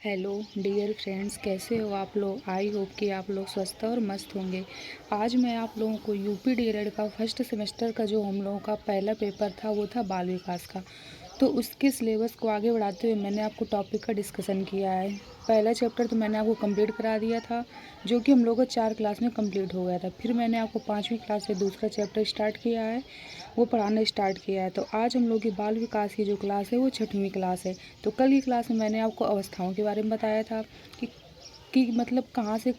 Hello dear friends, कैसे हो आप लोग। आई होप कि आप लोग स्वस्थ और मस्त होंगे। आज मैं आप लोगों को यूपी डीएलएड का फर्स्ट सेमेस्टर का जो हम लोगों का पहला पेपर था वो था बाल विकास का। तो उसके सिलेबस को आगे बढ़ाते हुए मैंने आपको टॉपिक का डिस्कशन किया है। पहला चैप्टर तो मैंने आपको कंप्लीट करा दिया था, जो कि हम लोगों को 4 क्लास में कंप्लीट हो गया था। फिर मैंने आपको 5वीं क्लास से दूसरा चैप्टर स्टार्ट किया है, वो पढ़ाना स्टार्ट किया है। तो आज हम लोग की बाल विकास की जो क्लास है वो 6वीं क्लास है। तो कल की क्लास में मैंने आपको अवस्थाओं के बारे में बताया था कि मतलब कहाँ से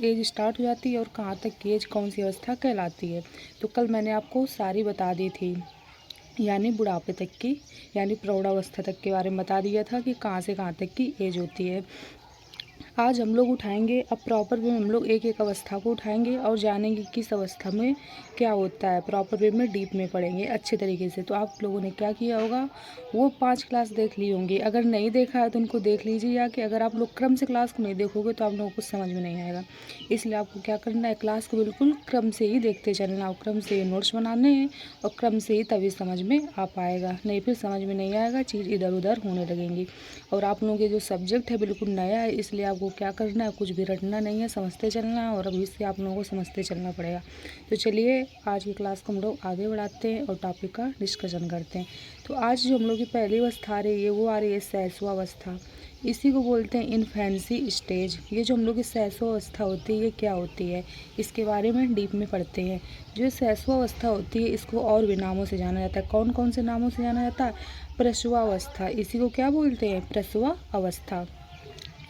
एज स्टार्ट हो जाती है और कहाँ तक की एज कौन सी अवस्था कहलाती है। तो कल मैंने आपको सारी बता दी थी, यानी बुढ़ापे तक की, यानी प्रौढ़ावस्था तक के बारे में बता दिया था कि कहाँ से कहाँ तक की एज होती है। आज हम लोग उठाएंगे, अब प्रॉपर वे में हम लोग एक एक अवस्था को उठाएंगे और जानेंगे किस अवस्था में क्या होता है। प्रॉपर वे में डीप में पढ़ेंगे अच्छे तरीके से। तो आप लोगों ने क्या किया होगा, वो 5 क्लास देख ली होंगी। अगर नहीं देखा है तो उनको देख लीजिए, या कि अगर आप लोग क्रम से क्लास को नहीं देखोगे तो आप लोगों को समझ में नहीं आएगा। इसलिए आपको क्या करना है, क्लास को बिल्कुल क्रम से ही देखते चलना, और क्रम से नोट्स बनाने हैं, और क्रम से ही तभी समझ में आ पाएगा। नहीं फिर समझ में नहीं आएगा, चीज़ इधर उधर होने लगेंगी। और आप लोगों के जो सब्जेक्ट है बिल्कुल नया है, इसलिए आपको क्या करना है, कुछ भी रटना नहीं है, समझते चलना है। और अभी से आप लोगों को समझते चलना पड़ेगा। तो चलिए आज की क्लास को हम लोग आगे बढ़ाते हैं और टॉपिक का डिस्कशन करते हैं। तो आज जो हम लोग की पहली अवस्था आ रही है वो आ रही है शैशवावस्था। इसी को बोलते हैं इन्फेंसी स्टेज। ये जो हम लोग की शैशवावस्था होती है ये क्या होती है, इसके बारे में डीप में पढ़ते हैं। जो शैशवावस्था होती है इसको और भी नामों से जाना जाता है। कौन कौन से नामों से जाना जाता है, प्रसवावस्था, इसी को क्या बोलते हैं, प्रसवा अवस्था।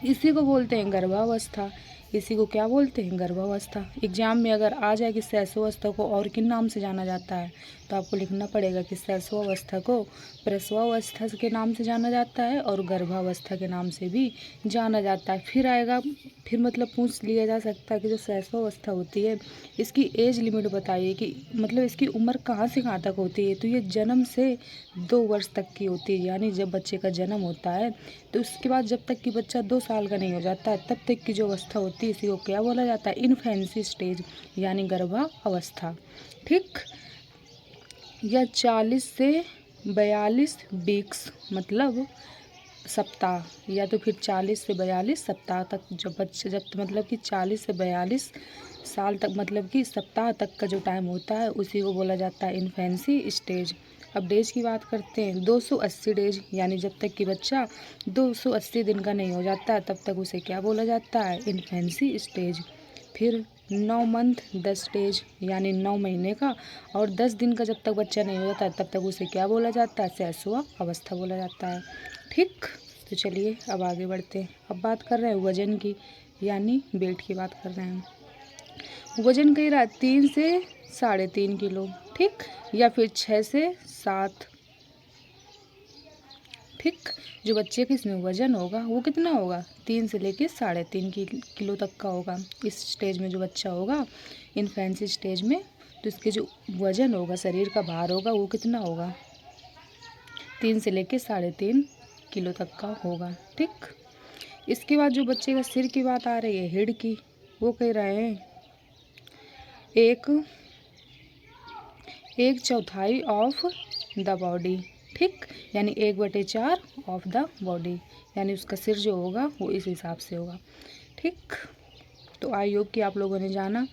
इसी को बोलते हैं गर्भावस्था, इसी को क्या बोलते हैं, गर्भावस्था। एग्जाम में अगर आ जाए कि शैशवावस्था को और किन नाम से जाना जाता है, तो आपको लिखना पड़ेगा कि शैशवावस्था को प्रसवावस्था के नाम से जाना जाता है और गर्भावस्था के नाम से भी जाना जाता है। फिर आएगा, फिर मतलब पूछ लिया जा सकता है कि जो शैशवावस्था होती है इसकी एज लिमिट बताइए, कि मतलब इसकी उम्र कहाँ से कहाँ तक होती है। तो ये जन्म से 2 वर्ष तक की होती है, यानी जब बच्चे का जन्म होता है तो उसके बाद जब तक कि बच्चा 2 साल का नहीं हो जाता है तब तक की जो अवस्था होती है इसी को क्या बोला जाता है, इन्फेंसी स्टेज, यानी गर्भावस्था। ठीक। या 40 से 42 वीक्स मतलब सप्ताह, या तो फिर 40 से 42 सप्ताह तक जब बच्चे, जब मतलब कि 40 से 42 साल तक मतलब कि सप्ताह तक का जो टाइम होता है उसी को बोला जाता है इन्फेंसी स्टेज। अब डेज की बात करते हैं, 280 डेज, यानी जब तक कि बच्चा 280 दिन का नहीं हो जाता तब तक उसे क्या बोला जाता है, इन्फेंसी स्टेज। फिर 9 मंथ 10 डेज, यानी 9 महीने का और 10 दिन का जब तक बच्चा नहीं हो जाता तब तक उसे क्या बोला जाता है, शैशवा अवस्था बोला जाता है। ठीक। तो चलिए अब आगे बढ़ते हैं। अब बात कर रहे हैं वजन की, यानी वेट की बात कर रहे हैं। वजन कह रहा है 3 से 3.5 किलो, ठीक, या फिर 6 से 7। ठीक। जो बच्चे का इसमें वजन होगा वो कितना होगा, 3 से लेके 3.5 किलो तक का होगा। इस स्टेज में जो बच्चा होगा इन्फेंसी स्टेज में, तो इसके जो वजन होगा, शरीर का भार होगा, वो कितना होगा, 3 से लेके 3.5 किलो तक का होगा। ठीक। इसके बाद जो बच्चे का सिर की बात आ रही है, हेड की, वो कह रहे हैं एक चौथाई ऑफ द बॉडी। ठीक, यानी 1/4 ऑफ द बॉडी, यानी उसका सिर जो होगा वो इस हिसाब से होगा। ठीक। तो आई होप कि आप लोगों ने जाना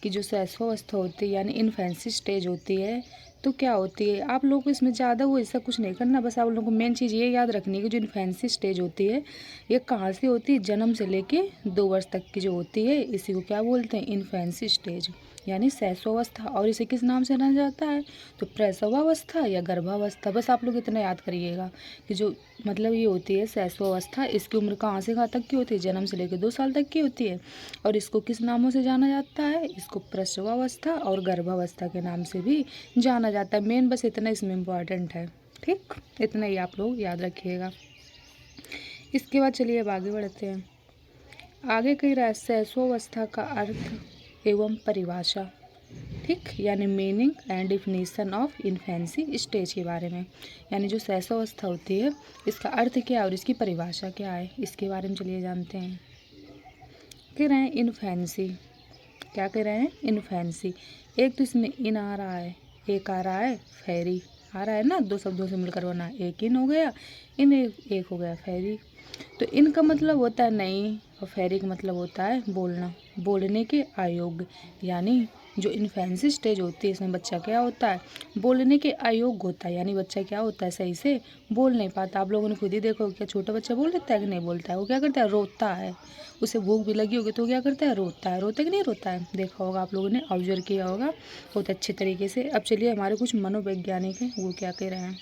कि जो शैशवावस्था होती है यानी इन्फेंसी स्टेज होती है तो क्या होती है। आप लोगों को इसमें ज़्यादा वो ऐसा कुछ नहीं करना, बस आप लोगों को मेन चीज़ ये याद रखनी है कि जो इन्फेंसी स्टेज होती है ये कहाँ से होती है, जन्म से लेके 2 वर्ष तक की जो होती है इसी को क्या बोलते हैं, इन्फेंसी स्टेज, यानी शैशवावस्था। और इसे किस नाम से जाना जाता है, तो प्रसवावस्था या गर्भावस्था। बस आप लोग इतना याद करिएगा कि जो मतलब ये होती है शैशवावस्था, इसकी उम्र कहाँ से कहाँ तक की होती है, जन्म से लेकर 2 साल तक की होती है। और इसको किस नामों से जाना जाता है, इसको प्रसवावस्था और गर्भावस्था के नाम से भी जाना जाता है। मेन बस इतना इसमें इम्पॉर्टेंट है। ठीक, इतना ही आप लोग याद रखिएगा। इसके बाद चलिए अब आगे बढ़ते हैं। आगे कह रहा है शैशवावस्था का अर्थ एवं परिभाषा। ठीक, यानी meaning and definition of infancy stage के बारे में, यानी जो शैशवावस्था होती है इसका अर्थ क्या है और इसकी परिभाषा क्या है, इसके बारे में चलिए जानते हैं। कह रहे हैं इन्फेंसी, क्या कह रहे हैं, इन्फेंसी। एक तो इसमें इन आ रहा है, एक आ रहा है फेरी, आ रहा है ना, 2 शब्दों से मिलकर बना, एक इन हो गया इन, एक हो गया फेरी। तो इनका मतलब होता है नहीं, और फेरी का मतलब होता है बोलना, बोलने के अयोग्य। यानी जो इन्फेंसी स्टेज होती है इसमें बच्चा क्या होता है, बोलने के अयोग्य होता है। यानी बच्चा क्या होता है, सही से बोल नहीं पाता। आप लोगों ने खुद ही देखो, क्या छोटा बच्चा बोल लेता है कि नहीं बोलता है? वो क्या करता है, रोता है। उसे भूख भी लगी होगी तो क्या करता है, रोता है। रोता कि नहीं रोता है, देखा होगा आप लोगों ने, ऑब्जर्व किया होगा बहुत अच्छे तरीके से। अब चलिए हमारे कुछ मनोवैज्ञानिक हैं वो क्या कह रहे हैं।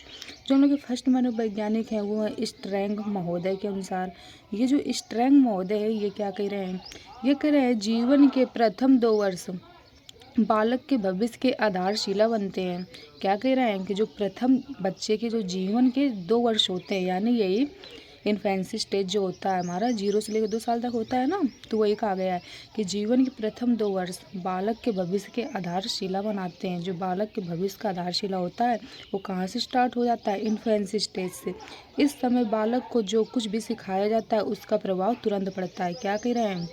जो हम लोग के फर्स्ट मनोवैज्ञानिक हैं वो है स्ट्रैंग महोदय के अनुसार। ये जो स्ट्रैंग महोदय है ये क्या कह रहे हैं, ये कह रहे हैं जीवन के प्रथम 2 वर्ष बालक के भविष्य के आधारशिला बनते हैं। क्या कह रहे हैं कि जो प्रथम बच्चे के जो जीवन के 2 वर्ष होते हैं, यानी यही इन्फेंसी स्टेज जो होता है हमारा 0 से लेकर 2 साल तक होता है ना, तो वही कहा गया है कि जीवन के प्रथम 2 वर्ष बालक के भविष्य के आधारशिला बनाते हैं। जो बालक के भविष्य का आधारशिला होता है वो कहाँ से स्टार्ट हो जाता है, इन्फेंसी स्टेज से। इस समय बालक को जो कुछ भी सिखाया जाता है उसका प्रभाव तुरंत पड़ता है। क्या कह रहे हैं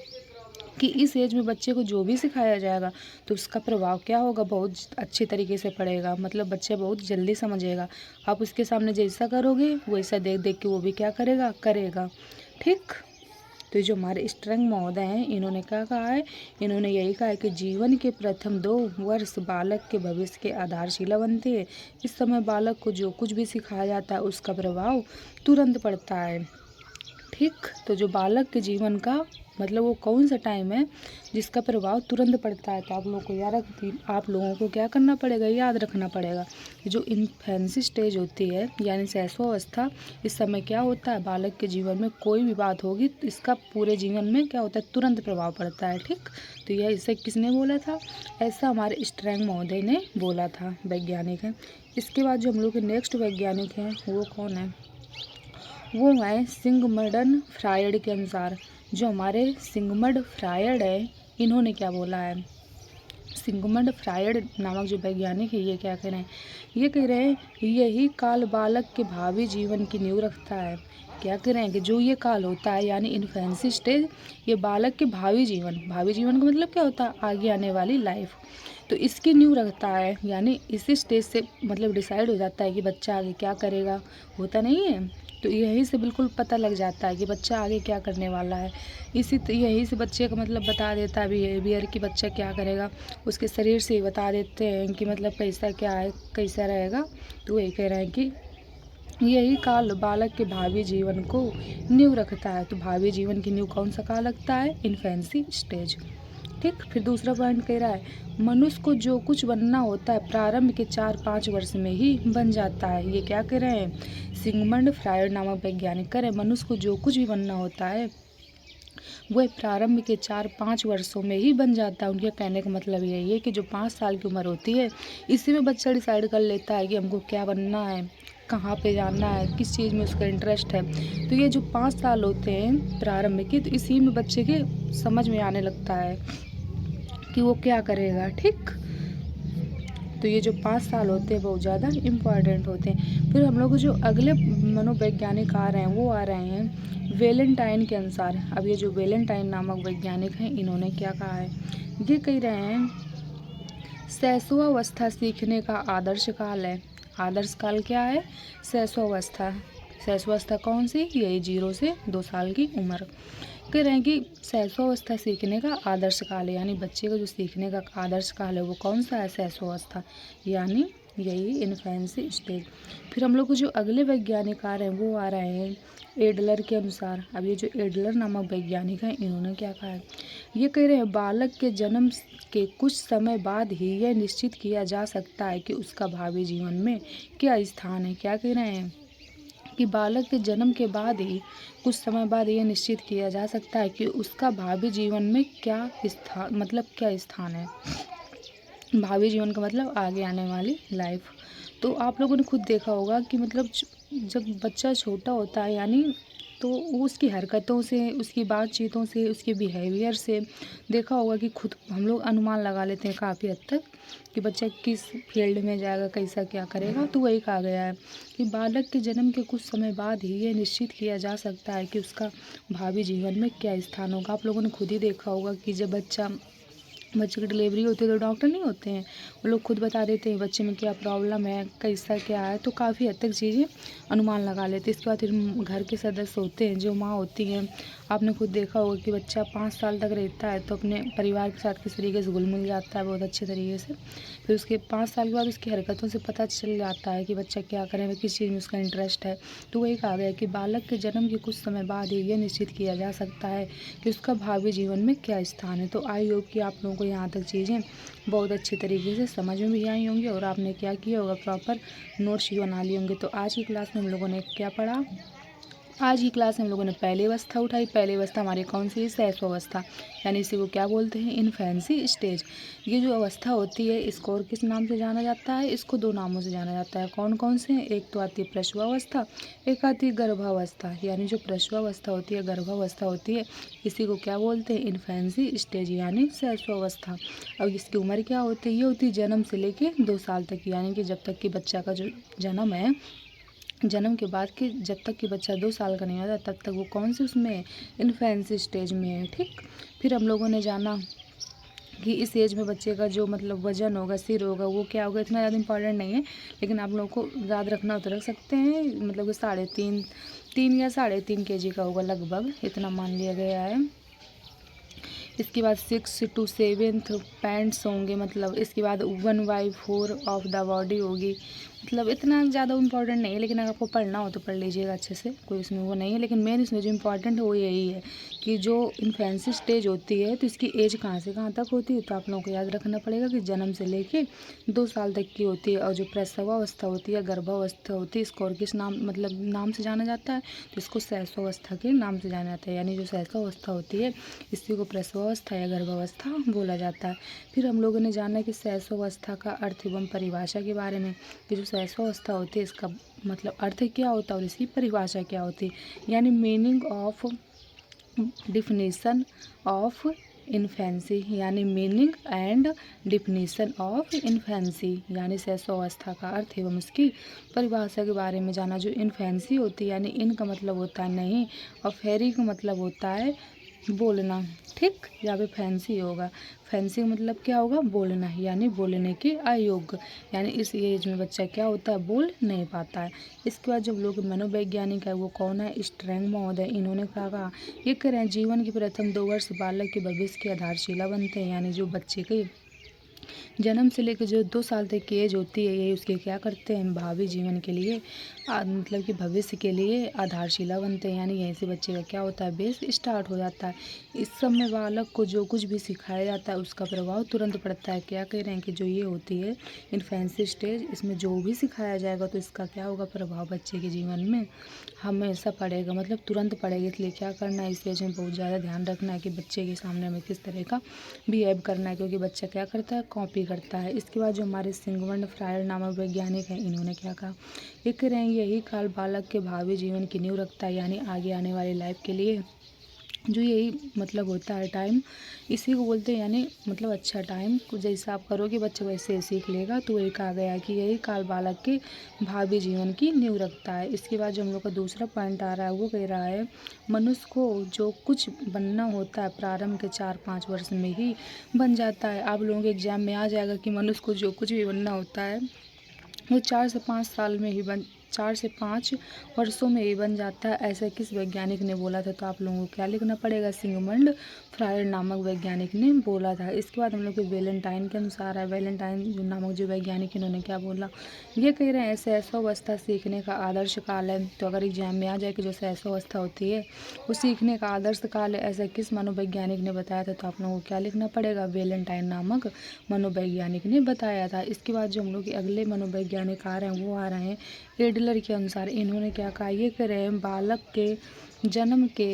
कि इस एज में बच्चे को जो भी सिखाया जाएगा तो उसका प्रभाव क्या होगा, बहुत अच्छे तरीके से पड़ेगा। मतलब बच्चा बहुत जल्दी समझेगा। आप उसके सामने जैसा करोगे वैसा देख देख के वो भी क्या करेगा, करेगा। ठीक। तो ये जो हमारे स्ट्रैंग महोदय हैं इन्होंने क्या कहा है, इन्होंने यही कहा है कि जीवन के प्रथम 2 वर्ष बालक के भविष्य के आधारशिला बनते हैं। इस समय बालक को जो कुछ भी सिखाया जाता है उसका प्रभाव तुरंत पड़ता है। ठीक। तो जो बालक के जीवन का मतलब वो कौन सा टाइम है जिसका प्रभाव तुरंत पड़ता है। तो आप लोगों को आप लोगों को क्या करना पड़ेगा, याद रखना पड़ेगा। जो इन्फेंसी स्टेज होती है यानी शैशवावस्था, इस समय क्या होता है बालक के जीवन में कोई भी बात होगी तो इसका पूरे जीवन में क्या होता है, तुरंत प्रभाव पड़ता है। ठीक। तो यह इसे किसने बोला था, ऐसा हमारे स्ट्रैंग महोदय ने बोला था, वैज्ञानिक है। इसके बाद जो हम लोग के नेक्स्ट वैज्ञानिक हैं वो कौन है, वो है सिगमंड फ्रायड के अनुसार। जो हमारे सिगमंड फ्रायड है इन्होंने क्या बोला है, सिगमंड फ्रायड नामक जो वैज्ञानिक है ये क्या कह रहे हैं, ये कह रहे हैं यही काल बालक के भावी जीवन की नींव रखता है। क्या कह रहे हैं कि जो ये काल होता है यानी इन्फेंसी स्टेज, ये बालक के भावी जीवन का मतलब क्या होता है, आगे आने वाली लाइफ, तो इसकी नींव रखता है। यानी इसी स्टेज से मतलब डिसाइड हो जाता है कि बच्चा आगे क्या करेगा, होता नहीं है। तो यहीं से बिल्कुल पता लग जाता है कि बच्चा आगे क्या करने वाला है। यहीं से बच्चे का मतलब बता देता है बिहेवियर कि बच्चा क्या करेगा, उसके शरीर से ही बता देते हैं कि मतलब कैसा क्या है, कैसा रहेगा। तो वही कह रहे हैं कि यही काल बालक के भावी जीवन को नींव रखता है। तो भावी जीवन की नींव कौन सा काल लगता है, इन्फेंसी स्टेज। ठीक। फिर दूसरा पॉइंट कह रहा है मनुष्य को जो कुछ बनना होता है प्रारंभ के 4-5 वर्ष में ही बन जाता है। ये क्या कह रहे हैं, सिगमंड फ्रायड नामक वैज्ञानिक कह रहे हैं मनुष्य को जो कुछ भी बनना होता है वह प्रारंभ के 4-5 वर्षों में ही बन जाता है। उनके कहने का मतलब यही है कि जो 5 साल की उम्र होती है इसी में बच्चा डिसाइड कर लेता है कि हमको क्या बनना है, कहाँ पे जाना है, किस चीज़ में उसका इंटरेस्ट है। तो ये जो 5 साल होते हैं प्रारंभ के, तो इसी में बच्चे के समझ में आने लगता है कि वो क्या करेगा। ठीक। तो ये जो 5 साल होते हैं बहुत ज़्यादा इम्पॉर्टेंट होते हैं। फिर हम लोग जो अगले मनोवैज्ञानिक आ रहे हैं वो आ रहे हैं वेलेंटाइन के अनुसार। अब ये जो वेलेंटाइन नामक वैज्ञानिक हैं इन्होंने क्या कहा है, ये कह रहे हैं शैशवावस्था सीखने का आदर्श काल है। आदर्श काल क्या है, शैशवावस्था। शैशवावस्था कौन सी, यही 0 से 2 साल की उम्र। कह रहे हैं कि शैशवावस्था सीखने का आदर्श काल है। यानी बच्चे का जो सीखने का आदर्श काल है वो कौन सा है, शैशवावस्था, यानी यही इन्फेंसी स्टेज। फिर हम लोग को जो अगले वैज्ञानिक आ रहे हैं वो आ रहे हैं एडलर के अनुसार। अब ये जो एडलर नामक वैज्ञानिक हैं इन्होंने क्या कहा है, ये कह रहे हैं बालक के जन्म के कुछ समय बाद ही यह निश्चित किया जा सकता है कि उसका भावी जीवन में क्या स्थान है। क्या कह रहे हैं कि बालक के जन्म के बाद ही कुछ समय बाद यह निश्चित किया जा सकता है कि उसका भावी जीवन में क्या स्थान, मतलब क्या स्थान है। भावी जीवन का मतलब आगे आने वाली लाइफ। तो आप लोगों ने खुद देखा होगा कि मतलब जब बच्चा छोटा होता है यानी तो वो उसकी हरकतों से, उसकी बातचीतों से, उसके बिहेवियर से देखा होगा कि खुद हम लोग अनुमान लगा लेते हैं काफ़ी हद तक कि बच्चा किस फील्ड में जाएगा, कैसा क्या करेगा। तो वही कहा गया है कि बालक के जन्म के कुछ समय बाद ही ये निश्चित किया जा सकता है कि उसका भावी जीवन में क्या स्थान होगा। आप लोगों ने खुद ही देखा होगा कि जब बच्चा बच्चे की डिलीवरी होती है तो डॉक्टर नहीं होते हैं, वो लोग खुद बता देते हैं बच्चे में क्या प्रॉब्लम है, कैसा क्या है, तो काफ़ी हद तक चीज़ें अनुमान लगा लेते हैं। इसके बाद फिर घर के सदस्य होते हैं, जो माँ होती हैं, आपने खुद देखा होगा कि बच्चा 5 साल तक रहता है तो अपने परिवार के साथ किस तरीके से घुल मिल जाता है बहुत अच्छे तरीके से। फिर उसके 5 साल के बाद उसकी हरकतों से पता चल जाता है कि बच्चा क्या करेगा, किस चीज़ में उसका इंटरेस्ट है। तो वही कहा गया कि बालक के जन्म के कुछ समय बाद ही यह निश्चित किया जा सकता है कि उसका भावी जीवन में क्या स्थान है। तो आई होप कि आप लोगों को यहाँ तक चीज़ें बहुत अच्छी तरीके से समझ में भी आई होंगी और आपने क्या किया होगा, प्रॉपर नोट्स भी बना लिए होंगे। तो आज की क्लास में हम लोगों ने क्या पढ़ा, आज की क्लास में हम लोगों ने पहली अवस्था उठाई। पहली अवस्था हमारी कौन सी है, शैशव अवस्था, यानी इसी को क्या बोलते हैं, इन्फेंसी स्टेज। ये जो अवस्था होती है इसको और किस नाम से जाना जाता है, इसको 2 नामों से जाना जाता है। कौन कौन से हैं, एक तो आती है प्रसवावस्था, एक आती है गर्भावस्था। यानी जो प्रसवावस्था होती है, गर्भावस्था होती है, इसी को क्या बोलते हैं, इन्फेंसी स्टेज यानी शैशव अवस्था। अब इसकी उम्र क्या होती है, ये होती है जन्म से लेके 2 साल तक, यानी कि जब तक कि बच्चा का जो जन्म है, जन्म के बाद कि जब तक कि बच्चा 2 साल का नहीं होता तब तक वो कौन सी उसमें, इन्फेंसी स्टेज में है। ठीक, फिर हम लोगों ने जाना कि इस एज में बच्चे का जो मतलब वजन होगा, सिर होगा, वो क्या होगा, इतना ज़्यादा इंपॉर्टेंट नहीं है, लेकिन आप लोगों को याद रखना हो तो रख सकते हैं। मतलब कि 3.5 या 3.5 kg का होगा लगभग, इतना मान लिया गया है। इसके बाद 6 to 7 पैंट्स होंगे, मतलब इसके बाद 1/4 ऑफ द बॉडी होगी। मतलब इतना ज़्यादा इंपॉर्टेंट नहीं है, लेकिन अगर आपको पढ़ना हो तो पढ़ लीजिएगा अच्छे से, कोई इसमें वो नहीं है। लेकिन मेन इसमें जो इम्पोर्टेंट है वो यही है कि जो इन्फेंसी स्टेज होती है तो इसकी एज कहाँ से कहाँ तक होती है, तो आप लोगों को याद रखना पड़ेगा कि जन्म से लेके 2 साल तक की होती है। और जो प्रसवावस्था होती है, गर्भावस्था होती है, इसको और किस नाम मतलब नाम से जाना जाता है, तो इसको शैशवावस्था के नाम से जाना जाता है। यानी जो शैशवावस्था होती है इसी को प्रसवावस्था या गर्भावस्था बोला जाता है। फिर हम लोगों ने जाना कि शैशवावस्था का अर्थ एवं परिभाषा के बारे में, कि जो शैशवावस्था होती है इसका मतलब अर्थ क्या होता है और इसकी परिभाषा क्या होती है, यानी meaning of definition of infancy, यानी meaning and definition of infancy, यानी शैशवावस्था का अर्थ एवं उसकी परिभाषा के बारे में जाना। जो इन्फेंसी होती है यानी इन का मतलब होता है नहीं, और फेरी का मतलब होता है बोलना। ठीक, यहाँ पे फैंसी होगा, फैंसी का मतलब क्या होगा, बोलना, यानी बोलने के अयोग्य, यानी इस एज में बच्चा क्या होता है, बोल नहीं पाता है। इसके बाद जब लोग मनोवैज्ञानिक है वो कौन है, स्ट्रैंग महोदय, इन्होंने क्या कहा, ये कह रहे हैं जीवन के प्रथम 2 वर्ष बालक के भविष्य की आधारशिला बनते हैं। यानी जो बच्चे के जन्म से लेकर जो 2 साल तक की एज होती है ये उसके क्या करते हैं, भावी जीवन के लिए मतलब कि भविष्य के लिए आधारशिला बनते हैं। यानी यहीं से बच्चे का क्या होता है, बेस स्टार्ट हो जाता है। इस समय बालक को जो कुछ भी सिखाया जाता है उसका प्रभाव तुरंत पड़ता है। क्या कह रहे हैं कि जो ये होती है इन्फेंसी स्टेज, इसमें जो भी सिखाया जाएगा तो इसका क्या होगा, प्रभाव बच्चे के जीवन में हमेशा पड़ेगा, मतलब तुरंत पड़ेगा। इसलिए क्या करना है, इस एज में बहुत ज़्यादा ध्यान रखना है कि बच्चे के सामने हमें किस तरह का बिहेव करना है, क्योंकि बच्चा क्या करता है, कॉपी करता है। इसके बाद जो हमारे सिगमंड फ्रायड नामक वैज्ञानिक हैं, इन्होंने क्या कहा, ये कह रहे हैं यही काल बालक के भावी जीवन की नींव रखता है, यानी आगे आने वाली लाइफ के लिए जो यही मतलब होता है टाइम, इसी को बोलते हैं। यानी मतलब अच्छा टाइम, जैसा आप करोगे बच्चा वैसे सीख लेगा। तो वही कहा गया कि यही काल बालक के भावी जीवन की नींव रखता है। इसके बाद जो हम लोग का दूसरा पॉइंट आ रहा है वो कह रहा है मनुष्य को जो कुछ बनना होता है प्रारंभ के 4-5 वर्ष में ही बन जाता है। आप लोगों के एग्जाम में आ जाएगा कि मनुष्य को जो कुछ भी बनना होता है वो 4 से 5 साल में ही 4 से 5 वर्षों में ही बन जाता है। ऐसा किस वैज्ञानिक ने बोला था, तो आप लोगों को क्या लिखना पड़ेगा, सिगमंड फ्रायड नामक वैज्ञानिक ने बोला था। इसके बाद हम लोग के वैलेंटाइन के अनुसार है, वैलेंटाइन जो नामक जो वैज्ञानिक इन्होंने क्या बोला, ये कह रहे हैं शैशवावस्था सीखने का आदर्श काल है। तो अगर एग्जाम में आ जाए कि जो शैशवावस्था होती है वो सीखने का आदर्श काल है, ऐसा किस मनोवैज्ञानिक ने बताया था, तो आप लोगों को क्या लिखना पड़ेगा, वैलेंटाइन नामक मनोवैज्ञानिक ने बताया था। इसके बाद जो हम लोग के अगले मनोवैज्ञानिक आ रहे हैं वो आ रहे हैं एडलर के अनुसार। इन्होंने क्या कहा, ये कह रहे हैं बालक के जन्म के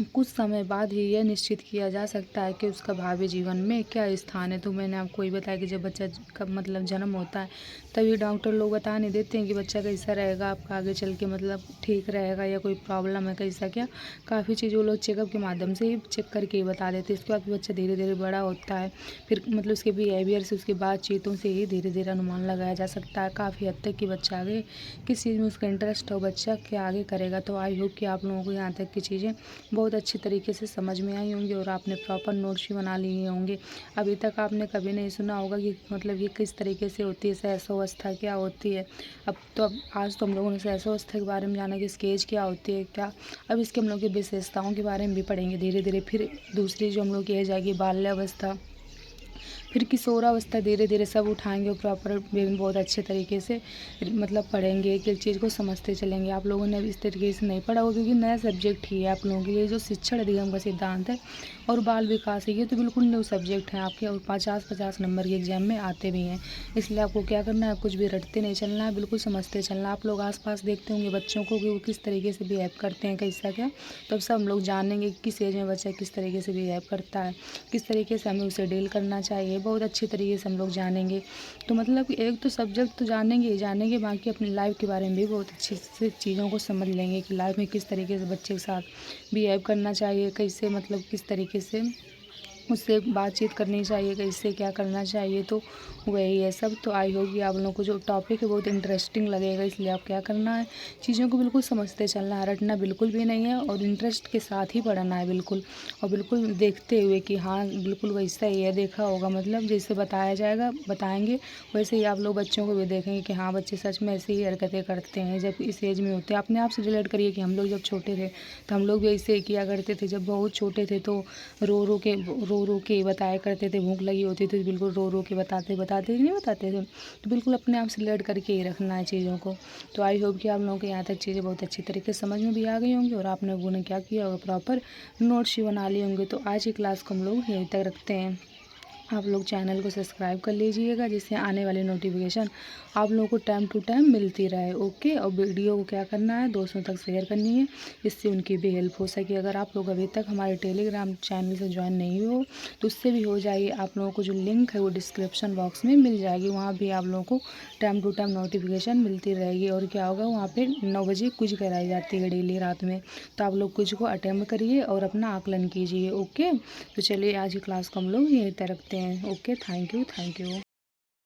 कुछ समय बाद ही यह निश्चित किया जा सकता है कि उसका भावी जीवन में क्या स्थान है। तो मैंने आपको ये बताया कि जब बच्चा का मतलब जन्म होता है तभी डॉक्टर लोग बता नहीं देते हैं कि बच्चा कैसा रहेगा, आपका आगे चल के मतलब ठीक रहेगा या कोई प्रॉब्लम है कैसा क्या, काफ़ी चीज़ वो लोग चेकअप के माध्यम से ही चेक करके ही बता देते हैं। इसके बाद बच्चा धीरे धीरे बड़ा होता है, फिर मतलब उसके बिहेवियर से, उसकी बातचीतों से ही धीरे धीरे अनुमान लगाया जा सकता है काफ़ी हद तक कि बच्चा आगे किस चीज़ में उसका इंटरेस्ट हो, बच्चा क्या आगे करेगा। तो आई होप कि आप लोगों को यहाँ तक की चीज़ें बहुत बहुत अच्छी तरीके से समझ में आई होंगी और आपने प्रॉपर नोट्स भी बना लिए होंगे। अभी तक आपने कभी नहीं सुना होगा कि मतलब ये किस तरीके से होती है, सहसवावस्था क्या होती है। अब आज तो हम लोगों ने सहसवावस्था के बारे में जाना कि इसकी एज क्या होती है क्या। अब इसके हम लोग की विशेषताओं के बारे में भी पढ़ेंगे धीरे धीरे। फिर दूसरी जो हम लोग की एज आएगी बाल्यावस्था, फिर किशोरावस्था, धीरे धीरे सब उठाएंगे और प्रॉपर वे में बहुत अच्छे तरीके से मतलब पढ़ेंगे, एक एक चीज़ को समझते चलेंगे। आप लोगों ने इस तरीके से नहीं पढ़ा होगा क्योंकि नया सब्जेक्ट ही है आप लोगों के लिए। जो शिक्षण अधिगम का सिद्धांत है और बाल विकास है, ये तो बिल्कुल न्यू सब्जेक्ट है आपके और 50-50 नंबर के एग्जाम में आते भी हैं। इसलिए आपको क्या करना है, कुछ भी रटते नहीं चलना है, बिल्कुल समझते चलना। आप लोग आसपास देखते होंगे बच्चों को कि वो किस तरीके से बिहेव करते हैं, कैसा क्या, तब सब हम लोग जानेंगे कि किस एज में बच्चा किस तरीके से बिहेव करता है, किस तरीके से हमें उसे डील करना चाहिए, बहुत अच्छी तरीके से हम लोग जानेंगे। तो मतलब एक तो सब्जेक्ट तो जानेंगे ही जानेंगे, बाकी अपनी लाइफ के बारे में भी बहुत अच्छे से चीज़ों को समझ लेंगे कि लाइफ में किस तरीके से बच्चे के साथ बिहेव करना चाहिए, कैसे मतलब किस तरीके से उससे बातचीत करनी चाहिए, कैसे क्या करना चाहिए। तो वही है सब। तो आई होप कि आप लोगों को जो टॉपिक है बहुत इंटरेस्टिंग लगेगा। इसलिए आप क्या करना है, चीज़ों को बिल्कुल समझते चलना है, रटना बिल्कुल भी नहीं है और इंटरेस्ट के साथ ही पढ़ना है बिल्कुल। और बिल्कुल देखते हुए कि हाँ बिल्कुल वैसा ही है, देखा होगा मतलब जैसे बताया जाएगा बताएंगे वैसे ही आप लोग बच्चों को भी देखेंगे कि हाँ बच्चे सच में ऐसे ही हरकतें करते हैं जब इस एज में होते हैं। अपने आप से रिलेट करिए कि हम लोग जब छोटे थे तो हम लोग भी ऐसे ही किया करते थे। जब बहुत छोटे थे तो रो रो के बताया करते थे, भूख लगी होती थी बिल्कुल रो रो के बताते नहीं बताते थे। तो बिल्कुल अपने आप से रिलेट करके ही रखना है चीज़ों को। तो आई होप कि आप लोगों को यहाँ तक चीज़ें बहुत अच्छी तरीके से समझ में भी आ गई होंगी और आपने लोगों ने क्या किया होगा, प्रॉपर नोट्स भी बना लिए होंगे। तो आज की क्लास को हम लोग यहीं तक रखते हैं। आप लोग चैनल को सब्सक्राइब कर लीजिएगा जिससे आने वाली नोटिफिकेशन आप लोगों को टाइम टू टाइम मिलती रहे। ओके, और वीडियो को क्या करना है, दोस्तों तक शेयर करनी है जिससे उनकी भी हेल्प हो सके। अगर आप लोग अभी तक हमारे टेलीग्राम चैनल से ज्वाइन नहीं हो तो उससे भी हो जाइए। आप लोगों को जो लिंक है वो डिस्क्रिप्शन बॉक्स में मिल जाएगी, वहाँ भी आप लोगों को टाइम टू टाइम नोटिफिकेशन मिलती रहेगी। और क्या होगा, वहाँ पर 9 बजे क्विज कराई जाती है डेली रात में। तो आप लोग क्विज को अटेम्प्ट करिए और अपना आकलन कीजिए। ओके, तो चलिए आज की क्लास को हम लोग यहीं तक रखते हैं। Okay, thank you.